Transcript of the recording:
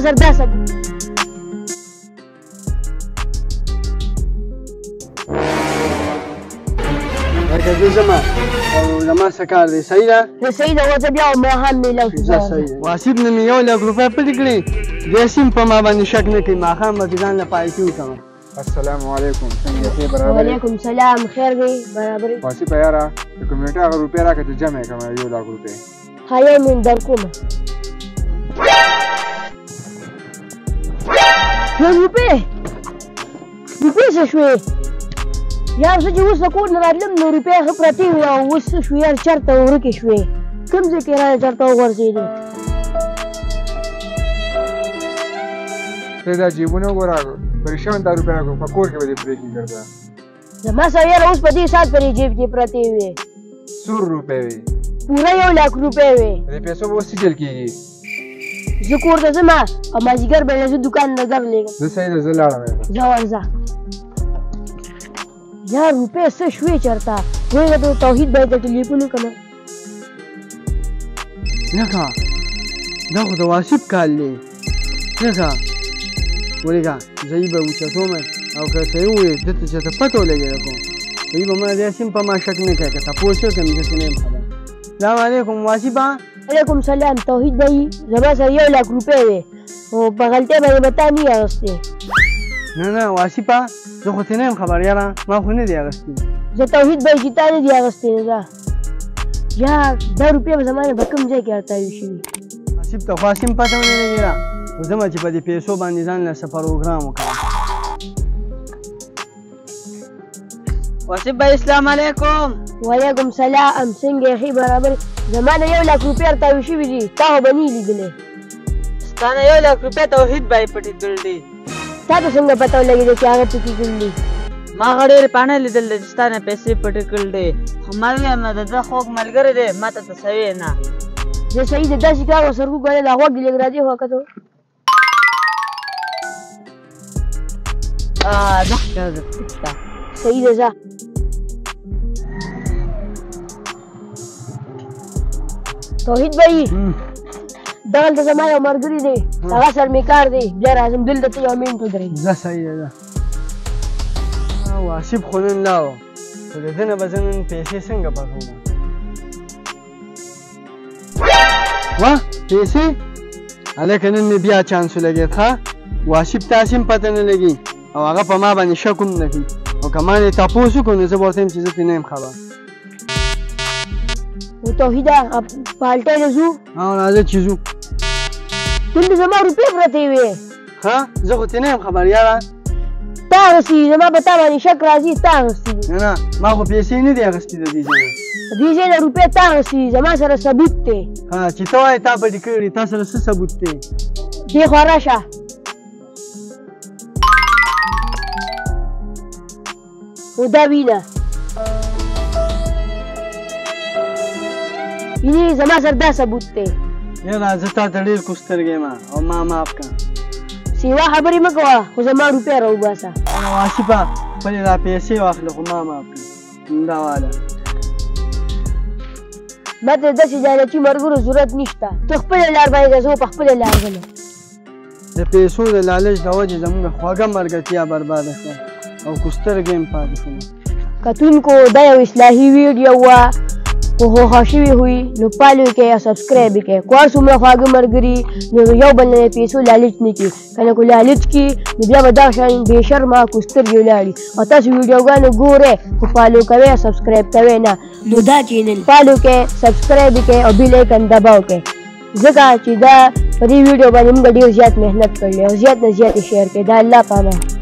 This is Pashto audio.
سره دا ثبوت لکه زه ځمه او زما څه کار دی صحیح ده نو صحیح ده اوس بیا ماښام میلاو شو زه صحیح ده واسیب نه مې 1 لک روپۍ پټې کړې دی سیم په ما باندې شک نه کوي ماښام به ځان له پایسې وکړم السلام علیکم څنګه یې برابر وعلیکم سلام خیر دی برابر واسي په یاره د کمیټه هغه روپۍ راکړه چې جمع یې کړم 1 لک روپۍ ها یې من در کومه روپۍ څه شوې یار زه چې اوس له کور نه راتلم نو روپۍ ښه پرتې وې او اوس څه شو یار چېرته ورکې شوې کوم ځای کې رایه چېرته وغورځېدې ته دا جیبونه وګوره پریشان دا روپۍ راکړو په کور کې به دې پرېږدي درته زما سره یاره اوس په دې ساعت پرې جیب کې پرتې وې سور روپۍ وې پوره 1 لک روپۍ وې دې پیسو به اوس څه چل کېږي زه کور ته ځم او مازدیګر به زه دوکان نظر لېږم زه صحیح ده زه لاړم ځه ورځه یار روپۍ څه شوې چېرته وایي ته توحید باید ته ټلیفون وکړم لکه دا خو د واسیب کال دی لکه ولېږه زه یې به اوچتوم او که څه یې ووایي ده ته چېرته پته ولګېده کوم وایي به ما دې سیم په ما شک نه کوي که تپوس وکړم زه چې نه یم خبر سلام علیکم واسیبه علیکم سلام توحید بھائی زما سره 1 لک روپۍ وې او په غلطۍ باندې به تا نه اغوستې نه نه واسیبه زه خو ته نه یم خبر یاره ما خو نه دي اغوستي زه توحید بھائی چې تا نه دي اغوستې نه ده یار دا روپۍ به زما نه په کوم ځای کې ارتاوي شوي واسیب ته خو سیم پته ونه لګېده خو ځمه چې په دې پیسو باندې ځان له څه پروګرام وکړم واسیب بھائی السلام علیکم وعلیکم سلام څنګه یې ښې برابر زما نه 1 لک روپۍ ارتاوي شوي دي تا خو به نه یې لیدلی ستا نه 1 لک روپۍ توحید بھائی پټې کړي دي تا ته څنګه پته ولګېده چې هغه پټې کړي دي ما هغه ډېرې پاڼې لیدل دي چې ستا نه پیسې پټې کړي دي خو ما ویم نه د ده خوږ ملګری دی ما ته تسوي نه زه صحیح ده داسې کار ورسره وګورې دا غوږ لږ راځي خو کته صحیح ده ځه توحید بھائی دغلته زما یو ملګری دی هغه سره مې کار دی بیا راځم دلته ته یو منټ ودرېږه زه صحیح ده واسیب خو نن لاړو خو د ده نه به زه نن پیسې څنګه پخوم وه پیسې هلکه نن مې بیا چانس ولګېد ښه واسیب ته هسې هم پته نه لګي او هغه په ما باندې شک هم نه کوي او که ما یې تپوس وکړو نو زه به ورته یم چې زه ترې نه یم خبر توحیده پالټی ته ځو او راځه چې ځو دلته زما روپۍ پرتې وې ښه زه خو ترې نه یم خبر یاره تا اغوستي دي زما په تا باندې شک راځي تا اغوستي دي نه نه ما خو پیسې نه دي اخیستې د دې ځای نه د دې ځای نه روپۍ تا اغوستي دي زما سره ثبوت دی ها چې ته وایې تا پټې کړي تا سره څه ثبوت دی دې خوا راشه نو دا وینه وینې زما سره دا ثبوت دی یاره زه تا ته ډېر کوسترګی یم او ما معاف کړه سیوا خبرې مه کوه خو زما روپۍ راوباسه واسیبه خپلې را پیسې واخله خو ما معاف کړه همدا واله ما ته داسې جانتي ملګرو ضرورت نشته ته خپله لار باندې ځه زه په خپله لار ځم د پیسو د لالچ د وجې زموږ خوږه ملګرتیا برباده شوه او کوسترګې هم پاتې شوم کتونکو دا یو اصلاحي ویډیو وه خو خوښه شوې وي نو فالو یې کړئ او سبسکرایب یې کړئ که هر څومره خواږه ملګري نو یو بل نه د پیسو لالچ نه کړي که نه کو لالچ کړي نو بیا به دغه شیان بې شرمه کوسترګې ولاړي او تاسو ویډیوګانې ګورئ خو فالو کوئ او سبسکرایب کوئ نه نو دا چینل فالو کړئ سبسکرایب یې کړئ او بیل ایکن دباو کړئ ځکه چې دا په دې ویډیو باندې موږ ډېر زیات محنت کړی او زیات نه زیات یې شیر کړئ دا الله په امان